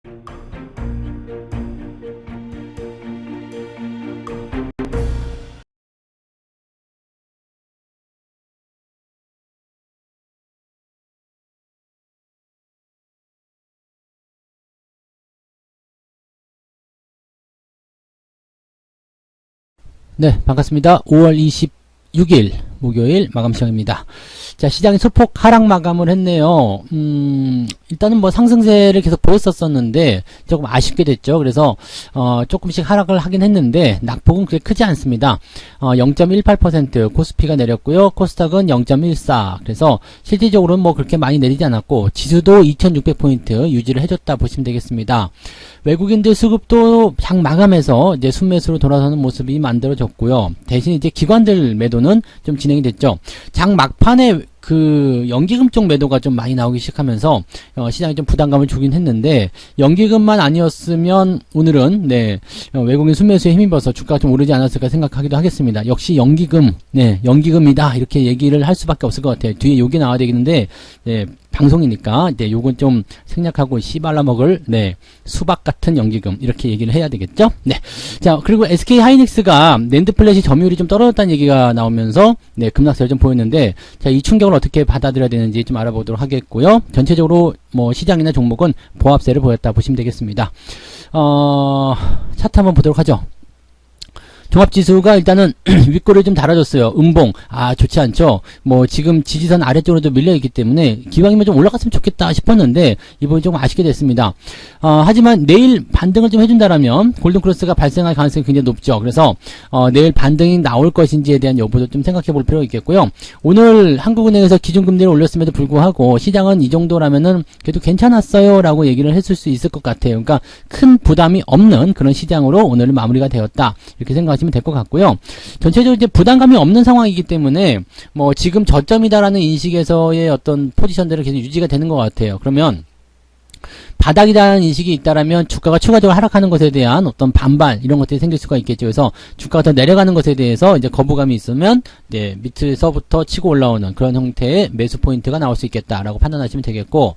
네, 반갑습니다. 5월 26일 목요일 마감 시간입니다. 자, 시장이 소폭 하락 마감을 했네요. 일단은 뭐 상승세를 계속 보였었는데 조금 아쉽게 됐죠. 그래서 조금씩 하락을 하긴 했는데 낙폭은 그렇게 크지 않습니다. 0.18% 코스피가 내렸고요. 코스닥은 0.14. 그래서 실질적으로는 뭐 그렇게 많이 내리지 않았고 지수도 2600포인트 유지를 해줬다 보시면 되겠습니다. 외국인들 수급도 장 마감해서 이제 순매수로 돌아서는 모습이 만들어졌고요. 대신 이제 기관들 매도는 좀 진행이 됐죠. 장 막판에 그 연기금 쪽 매도가 좀 많이 나오기 시작하면서 시장에 좀 부담감을 주긴 했는데 연기금만 아니었으면 오늘은 외국인 순매수에 힘입어서 주가가 좀 오르지 않았을까 생각하기도 하겠습니다. 역시 연기금, 연기금이다 이렇게 얘기를 할 수밖에 없을 것 같아요. 뒤에 욕이 나와야 되겠는데 방송이니까 요건 좀 생략하고 씨발라 먹을 수박 같은 연기금 이렇게 얘기를 해야 되겠죠. 자, 그리고 SK 하이닉스가 낸드 플랫이 점유율이 좀 떨어졌다는 얘기가 나오면서 급락세를 좀 보였는데, 자, 이 충격을 어떻게 받아들여야 되는지 좀 알아보도록 하겠고요. 전체적으로 뭐 시장이나 종목은 보합세를 보였다 보시면 되겠습니다. 차트 한번 보도록 하죠. 종합지수가 일단은 윗골을 좀 달아줬어요. 음봉. 좋지 않죠. 뭐 지금 지지선 아래쪽으로 좀 밀려있기 때문에 기왕이면 좀 올라갔으면 좋겠다 싶었는데 이번에 조금 아쉽게 됐습니다. 하지만 내일 반등을 좀 해준다라면 골든크로스가 발생할 가능성이 굉장히 높죠. 그래서 내일 반등이 나올 것인지에 대한 여부도 좀 생각해 볼 필요가 있겠고요. 오늘 한국은행에서 기준금리를 올렸음에도 불구하고 시장은 이 정도라면은 그래도 괜찮았어요 라고 얘기를 했을 수 있을 것 같아요. 그러니까 큰 부담이 없는 그런 시장으로 오늘은 마무리가 되었다 이렇게 생각하시면 될 것 같고요. 전체적으로 이제 부담감이 없는 상황이기 때문에 뭐 지금 저점이다라는 인식에서의 어떤 포지션들은 계속 유지가 되는 것 같아요. 그러면 바닥이라는 인식이 있다라면 주가가 추가적으로 하락하는 것에 대한 어떤 반발 이런 것들이 생길 수가 있겠죠. 그래서 주가가 더 내려가는 것에 대해서 이제 거부감이 있으면 밑에서부터 치고 올라오는 그런 형태의 매수 포인트가 나올 수 있겠다라고 판단하시면 되겠고,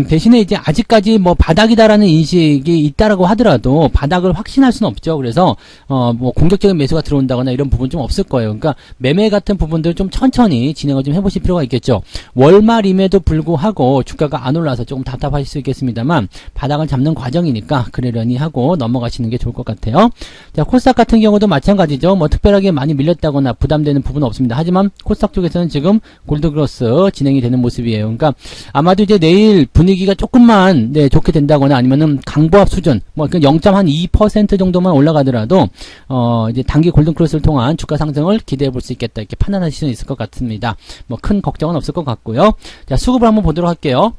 대신에 이제 아직까지 뭐 바닥이다라는 인식이 있다라고 하더라도 바닥을 확신할 수는 없죠. 그래서 뭐 공격적인 매수가 들어온다거나 이런 부분 좀 없을 거예요. 그러니까 매매 같은 부분들 좀 천천히 진행을 좀 해보실 필요가 있겠죠. 월말임에도 불구하고 주가가 안 올라서 조금 답답하실 수 있겠습니다만 바닥을 잡는 과정이니까 그러려니 하고 넘어가시는 게 좋을 것 같아요. 자, 코스닥 같은 경우도 마찬가지죠. 뭐 특별하게 많이 밀렸다거나 부담되는 부분은 없습니다. 하지만 코스닥 쪽에서는 지금 골드크로스 진행이 되는 모습이에요. 그러니까 아마도 이제 내일 분위기가 조금만 좋게 된다거나 아니면은 강보합 수준 뭐 0.2% 정도만 올라가더라도 이제 단기 골든크로스를 통한 주가 상승을 기대해 볼 수 있겠다 이렇게 판단하실 수 있을 것 같습니다. 뭐 큰 걱정은 없을 것 같고요. 자, 수급을 한번 보도록 할게요.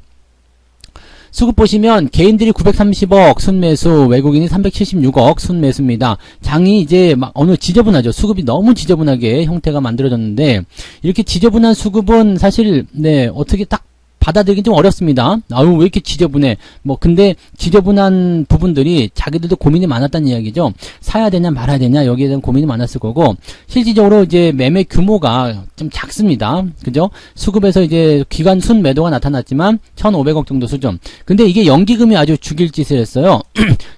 수급 보시면 개인들이 930억 순매수, 외국인이 376억 순매수입니다. 장이 이제 막 어느 지저분하죠. 수급이 너무 지저분하게 형태가 만들어졌는데 이렇게 지저분한 수급은 사실 어떻게 딱 받아들이긴 좀 어렵습니다. 왜 이렇게 지저분해? 뭐 근데 지저분한 부분들이 자기들도 고민이 많았다는 이야기죠. 사야 되냐 말아야 되냐 여기에 대한 고민이 많았을 거고, 실질적으로 이제 매매 규모가 좀 작습니다. 그죠? 수급에서 이제 기관 순 매도가 나타났지만 1,500억 정도 수준. 근데 이게 연기금이 아주 죽일 짓을 했어요.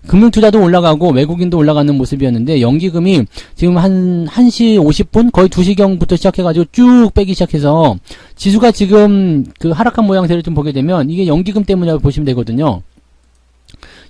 금융투자도 올라가고 외국인도 올라가는 모습이었는데 연기금이 지금 한 1시 50분 거의 2시경부터 시작해가지고 쭉 빼기 시작해서 지수가 지금 그 하락한 모양새를 좀 보게 되면 이게 연기금 때문이라고 보시면 되거든요.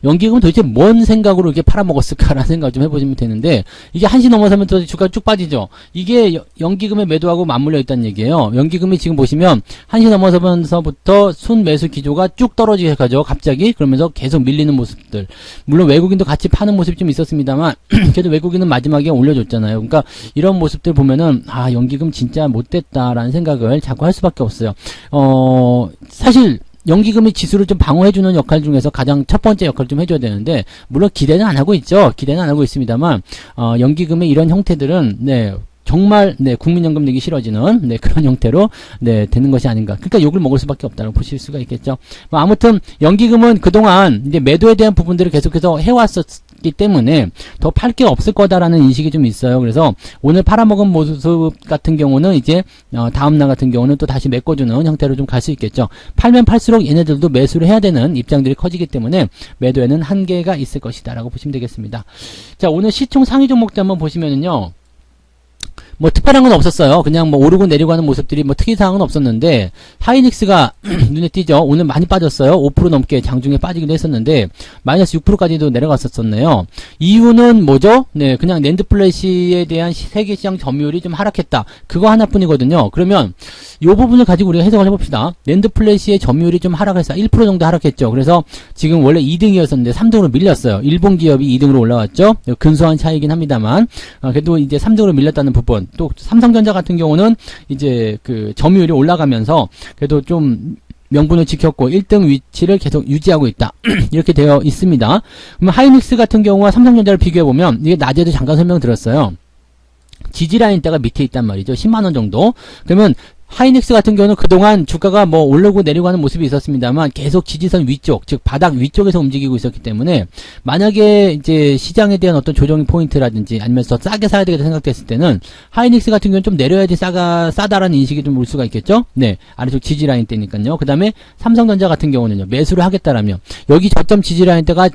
연기금은 도대체 뭔 생각으로 이렇게 팔아먹었을까라는 생각을 좀 해보시면 되는데, 이게 1시 넘어서면 또 주가가 쭉 빠지죠. 이게 연기금의 매도하고 맞물려 있다는 얘기예요. 연기금이 지금 보시면 1시 넘어서면서부터 순 매수 기조가 쭉 떨어지게 시작하죠. 갑자기. 그러면서 계속 밀리는 모습들. 물론 외국인도 같이 파는 모습이 좀 있었습니다만 그래도 외국인은 마지막에 올려줬잖아요. 그러니까 이런 모습들 보면은 연기금 진짜 못됐다라는 생각을 자꾸 할 수밖에 없어요. 사실 연기금이 지수를 좀 방어해주는 역할 중에서 가장 첫 번째 역할을 좀 해줘야 되는데, 물론 기대는 안 하고 있죠. 기대는 안 하고 있습니다만, 연기금의 이런 형태들은, 정말, 국민연금 내기 싫어지는, 그런 형태로, 되는 것이 아닌가. 그러니까 욕을 먹을 수밖에 없다고 보실 수가 있겠죠. 뭐 아무튼, 연기금은 그동안, 이제 매도에 대한 부분들을 계속해서 있기 때문에 더 팔 게 없을 거다라는 인식이 좀 있어요. 그래서 오늘 팔아먹은 모습 같은 경우는 이제 다음날 같은 경우는 또 다시 메꿔주는 형태로 좀 갈 수 있겠죠. 팔면 팔수록 얘네들도 매수를 해야 되는 입장들이 커지기 때문에 매도에는 한계가 있을 것이다 라고 보시면 되겠습니다. 자, 오늘 시총 상위 종목들 한번 보시면은요, 뭐 특별한 건 없었어요. 그냥 뭐 오르고 내리고 하는 모습들이 뭐 특이사항은 없었는데, 하이닉스가 눈에 띄죠. 오늘 많이 빠졌어요. 5% 넘게 장중에 빠지기도 했었는데 마이너스 6%까지도 내려갔었었네요. 이유는 뭐죠? 네, 그냥 낸드 플래시에 대한 세계 시장 점유율이 좀 하락했다. 그거 하나뿐이거든요. 그러면 이 부분을 가지고 우리가 해석을 해봅시다. 낸드 플래시의 점유율이 좀 하락해서 1% 정도 하락했죠. 그래서 지금 원래 2등이었었는데 3등으로 밀렸어요. 일본 기업이 2등으로 올라왔죠. 근소한 차이긴 합니다만, 그래도 이제 3등으로 밀렸다는 부분. 또 삼성전자 같은 경우는 이제 그 점유율이 올라가면서 그래도 좀 명분을 지켰고 1등 위치를 계속 유지하고 있다. 이렇게 되어 있습니다. 그러면 하이닉스 같은 경우와 삼성전자를 비교해보면, 이게 낮에도 잠깐 설명드렸어요. 지지라인대가 밑에 있단 말이죠. 10만원 정도. 그러면 하이닉스 같은 경우는 그동안 주가가 뭐 오르고 내리고 하는 모습이 있었습니다만 계속 지지선 위쪽, 즉 바닥 위쪽에서 움직이고 있었기 때문에, 만약에 이제 시장에 대한 어떤 조정의 포인트라든지 아니면 더 싸게 사야 되겠다 생각됐을 때는 하이닉스 같은 경우는 좀 내려야지 싸다라는 인식이 좀 올 수가 있겠죠. 네, 아래쪽 지지라인 때니까요. 그 다음에 삼성전자 같은 경우는요, 매수를 하겠다라면 여기 저점 지지라인 때가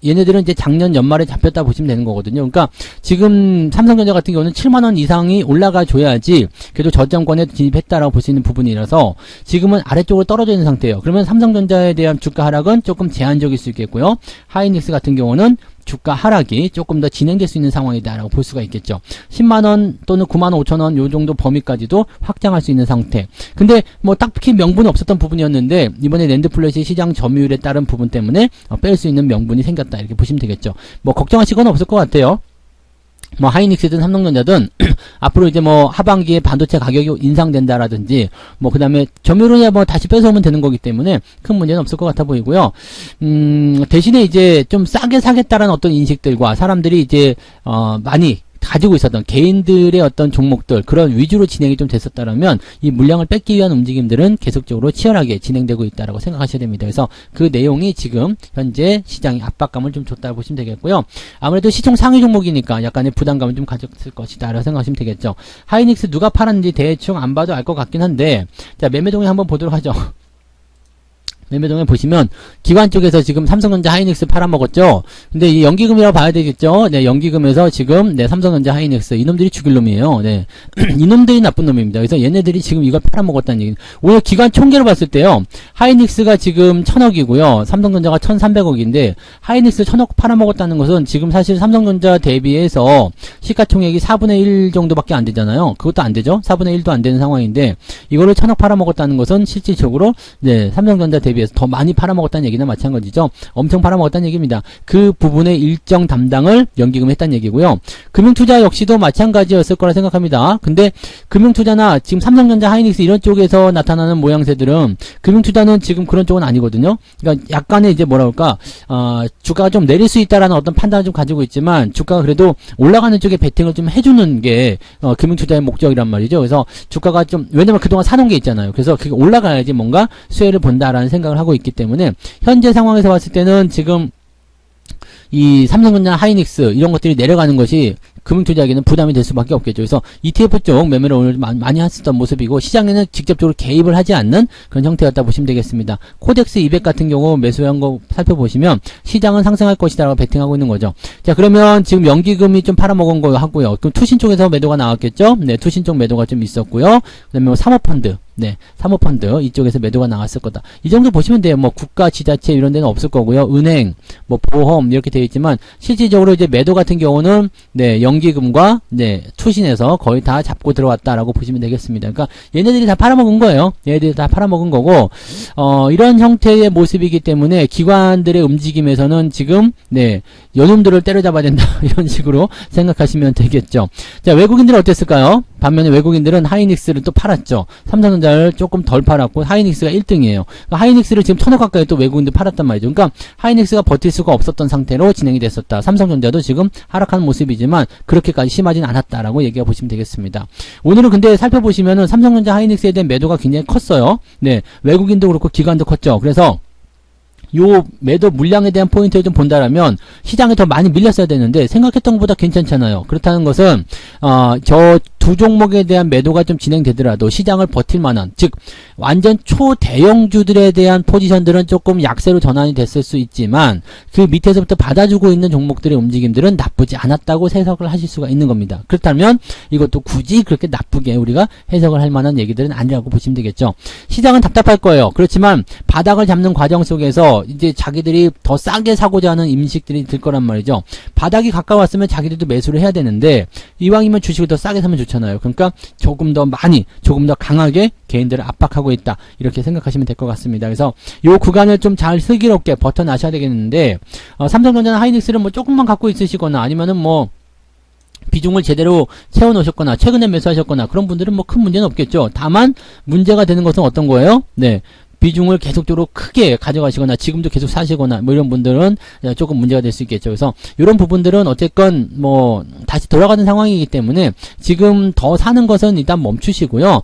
얘네들은 이제 작년 연말에 잡혔다 보시면 되는 거거든요. 그러니까 지금 삼성전자 같은 경우는 7만원 이상이 올라가 줘야지 그래도 저점권에 진입했다라고 볼 수 있는 부분이라서 지금은 아래쪽으로 떨어져 있는 상태예요. 그러면 삼성전자에 대한 주가 하락은 조금 제한적일 수 있겠고요. 하이닉스 같은 경우는 주가 하락이 조금 더 진행될 수 있는 상황이다라고 볼 수가 있겠죠. 10만원 또는 9만 5천원 요 정도 범위까지도 확장할 수 있는 상태. 근데 뭐 딱히 명분이 없었던 부분이었는데 이번에 낸드 플래시 시장 점유율에 따른 부분 때문에 뺄 수 있는 명분이 생겼다, 이렇게 보시면 되겠죠. 뭐 걱정하실 건 없을 것 같아요. 뭐 하이닉스든 삼성전자든 앞으로 이제 뭐 하반기에 반도체 가격이 인상된다라든지 뭐 그다음에 점유율은 뭐 다시 뺏어오면 되는 거기 때문에 큰 문제는 없을 것 같아 보이고요. 대신에 이제 좀 싸게 사겠다라는 어떤 인식들과 사람들이 이제 많이 가지고 있었던 개인들의 어떤 종목들, 그런 위주로 진행이 좀 됐었다면 이 물량을 뺏기 위한 움직임들은 계속적으로 치열하게 진행되고 있다라고 생각하셔야 됩니다. 그래서 그 내용이 지금 현재 시장에 압박감을 좀 줬다고 보시면 되겠고요. 아무래도 시총 상위 종목이니까 약간의 부담감을 좀 가졌을 것이다 라고 생각하시면 되겠죠. 하이닉스 누가 팔았는지 대충 안 봐도 알 것 같긴 한데, 자, 매매동에 한번 보도록 하죠. 매매동에 보시면 기관 쪽에서 지금 삼성전자 하이닉스 팔아먹었죠. 근데 이 연기금이라고 봐야 되겠죠. 네, 연기금에서 지금 네, 삼성전자 하이닉스 이놈들이 죽일 놈이에요. 네, 이놈들이 나쁜 놈입니다. 그래서 얘네들이 지금 이걸 팔아먹었다는 얘기. 오늘 기관 총계를 봤을 때요, 하이닉스가 지금 1000억이고요 삼성전자가 1300억인데 하이닉스 1000억 팔아먹었다는 것은 지금 사실 삼성전자 대비해서 시가총액이 4분의 1 정도밖에 안 되잖아요. 그것도 안 되죠. 4분의 1도 안 되는 상황인데 이거를 1000억 팔아먹었다는 것은 실질적으로 네, 삼성전자 대비해서 더 많이 팔아먹었다는 얘기나 마찬가지죠. 엄청 팔아먹었다는 얘기입니다. 그 부분의 일정 담당을 연기금 했다는 얘기고요. 금융투자 역시도 마찬가지였을 거라 생각합니다. 근데 금융투자나 지금 삼성전자 하이닉스 이런 쪽에서 나타나는 모양새들은, 금융투자는 지금 그런 쪽은 아니거든요. 그러니까 약간의 이제 뭐라 그럴까, 주가가 좀 내릴 수 있다라는 어떤 판단을 좀 가지고 있지만 주가가 그래도 올라가는 쪽에 베팅을 좀 해주는 게 금융투자의 목적이란 말이죠. 그래서 주가가 좀, 왜냐면 그동안 사놓은 게 있잖아요. 그래서 그게 올라가야지 뭔가 수혜를 본다라는 생각을 하고 있기 때문에 현재 상황에서 봤을 때는 지금 이 삼성전자 하이닉스 이런 것들이 내려가는 것이 금융투자에게는 부담이 될 수밖에 없겠죠. 그래서 ETF 쪽 매매를 오늘 많이 했었던 모습이고, 시장에는 직접적으로 개입을 하지 않는 그런 형태였다 보시면 되겠습니다. 코덱스 200 같은 경우 매수한 거 살펴보시면 시장은 상승할 것이다 라고 베팅하고 있는 거죠. 자, 그러면 지금 연기금이 좀 팔아먹은 거 하고요. 그럼 투신 쪽에서 매도가 나왔겠죠. 네, 투신 쪽 매도가 좀 있었고요. 그 다음에 뭐 사모펀드, 네, 사모펀드 이쪽에서 매도가 나왔을 거다. 이 정도 보시면 돼요. 뭐 국가, 지자체 이런 데는 없을 거고요. 은행, 뭐 보험 이렇게 되어 있지만 실질적으로 이제 매도 같은 경우는 네, 연기금과 네, 투신에서 거의 다 잡고 들어왔다라고 보시면 되겠습니다. 그러니까 얘네들이 다 팔아먹은 거예요. 얘네들이 다 팔아먹은 거고, 이런 형태의 모습이기 때문에 기관들의 움직임에서는 지금 네, 요놈들을 때려잡아야 된다 이런 식으로 생각하시면 되겠죠. 자, 외국인들은 어땠을까요? 반면에 외국인들은 하이닉스를 또 팔았죠. 삼성전자를 조금 덜 팔았고 하이닉스가 1등이에요. 그러니까 하이닉스를 지금 1000억 가까이 또 외국인들 팔았단 말이죠. 그러니까 하이닉스가 버틸 수가 없었던 상태로 진행이 됐었다. 삼성전자도 지금 하락하는 모습이지만 그렇게까지 심하진 않았다라고 얘기해 보시면 되겠습니다. 오늘은 근데 살펴보시면은 삼성전자 하이닉스에 대한 매도가 굉장히 컸어요. 네, 외국인도 그렇고 기관도 컸죠. 그래서 요 매도 물량에 대한 포인트를 좀 본다라면 시장에 더 많이 밀렸어야 되는데 생각했던 것보다 괜찮잖아요. 그렇다는 것은 저 두 종목에 대한 매도가 좀 진행되더라도 시장을 버틸 만한, 즉 완전 초대형주들에 대한 포지션들은 조금 약세로 전환이 됐을 수 있지만 그 밑에서부터 받아주고 있는 종목들의 움직임들은 나쁘지 않았다고 해석을 하실 수가 있는 겁니다. 그렇다면 이것도 굳이 그렇게 나쁘게 우리가 해석을 할 만한 얘기들은 아니라고 보시면 되겠죠. 시장은 답답할 거예요. 그렇지만 바닥을 잡는 과정 속에서 이제 자기들이 더 싸게 사고자 하는 인식들이 들 거란 말이죠. 바닥이 가까웠으면 자기들도 매수를 해야 되는데 이왕이면 주식을 더 싸게 사면 좋잖아요. 그러니까 조금 더 많이, 조금 더 강하게 개인들을 압박하고 있다. 이렇게 생각하시면 될 것 같습니다. 그래서 이 구간을 좀 잘 슬기롭게 버텨나셔야 되겠는데 삼성전자나 하이닉스를 뭐 조금만 갖고 있으시거나 아니면은 뭐 비중을 제대로 채워 놓으셨거나 최근에 매수하셨거나 그런 분들은 뭐 큰 문제는 없겠죠. 다만 문제가 되는 것은 어떤 거예요? 네. 비중을 계속적으로 크게 가져가시거나 지금도 계속 사시거나 뭐 이런 분들은 조금 문제가 될 수 있겠죠. 그래서 이런 부분들은 어쨌건 뭐 다시 돌아가는 상황이기 때문에 지금 더 사는 것은 일단 멈추시고요.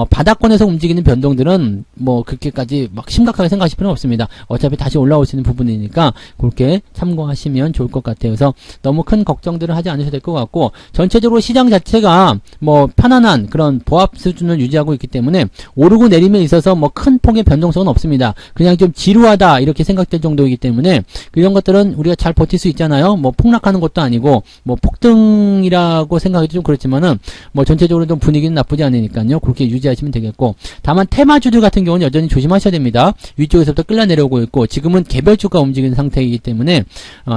바닥권에서 움직이는 변동들은 뭐 그렇게까지 막 심각하게 생각하실 필요는 없습니다. 어차피 다시 올라올 수 있는 부분이니까 그렇게 참고하시면 좋을 것 같아요. 그래서 너무 큰 걱정들을 하지 않으셔도 될 것 같고 전체적으로 시장 자체가 뭐 편안한 그런 보합 수준을 유지하고 있기 때문에 오르고 내림에 있어서 뭐 큰 폭의 변동성은 없습니다. 그냥 좀 지루하다 이렇게 생각될 정도이기 때문에 이런 것들은 우리가 잘 버틸 수 있잖아요. 뭐 폭락하는 것도 아니고 뭐 폭등이라고 생각해도 좀 그렇지만은 뭐 전체적으로 좀 분위기는 나쁘지 않으니까요. 그렇게 유지하시면 되겠고 다만 테마주들 같은 경우는 여전히 조심하셔야 됩니다. 위쪽에서부터 끌려 내려오고 있고 지금은 개별주가 움직이는 상태이기 때문에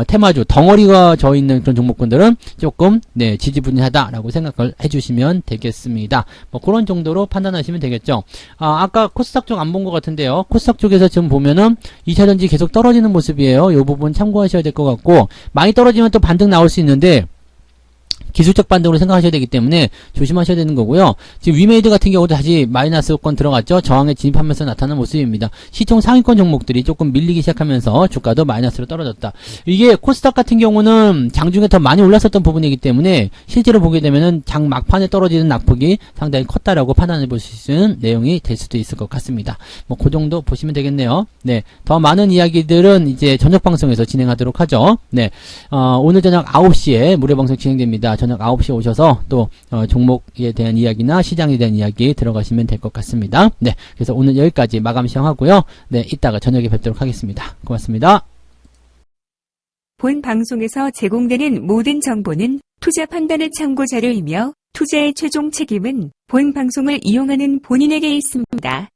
테마주 덩어리가 져 있는 그런 종목군들은 조금 네 지지분이하다라고 생각을 해주시면 되겠습니다. 뭐 그런 정도로 판단하시면 되겠죠. 아까 코스닥 쪽 안 본 것 같은데요. 코스닥 쪽에서 지금 보면은 2차전지 계속 떨어지는 모습이에요. 이 부분 참고하셔야 될 것 같고 많이 떨어지면 또 반등 나올 수 있는데 기술적 반등으로 생각하셔야 되기 때문에 조심하셔야 되는 거고요. 지금 위메이드 같은 경우도 다시 마이너스권 들어갔죠. 저항에 진입하면서 나타나는 모습입니다. 시총 상위권 종목들이 조금 밀리기 시작하면서 주가도 마이너스로 떨어졌다. 이게 코스닥 같은 경우는 장중에 더 많이 올랐었던 부분이기 때문에 실제로 보게 되면은 장 막판에 떨어지는 낙폭이 상당히 컸다라고 판단해 보실 수 있는 내용이 될 수도 있을 것 같습니다. 뭐 그 정도 보시면 되겠네요. 네, 더 많은 이야기들은 이제 저녁 방송에서 진행하도록 하죠. 네, 오늘 저녁 9시에 무료 방송 진행됩니다. 저녁 9시에 오셔서 또 종목에 대한 이야기나 시장에 대한 이야기 들어가시면 될 것 같습니다. 네, 그래서 오늘 여기까지 마감 시행하고요. 네, 이따가 저녁에 뵙도록 하겠습니다. 고맙습니다. 본 방송에서 제공되는 모든 정보는 투자 판단의 참고 자료이며 투자의 최종 책임은 본 방송을 이용하는 본인에게 있습니다.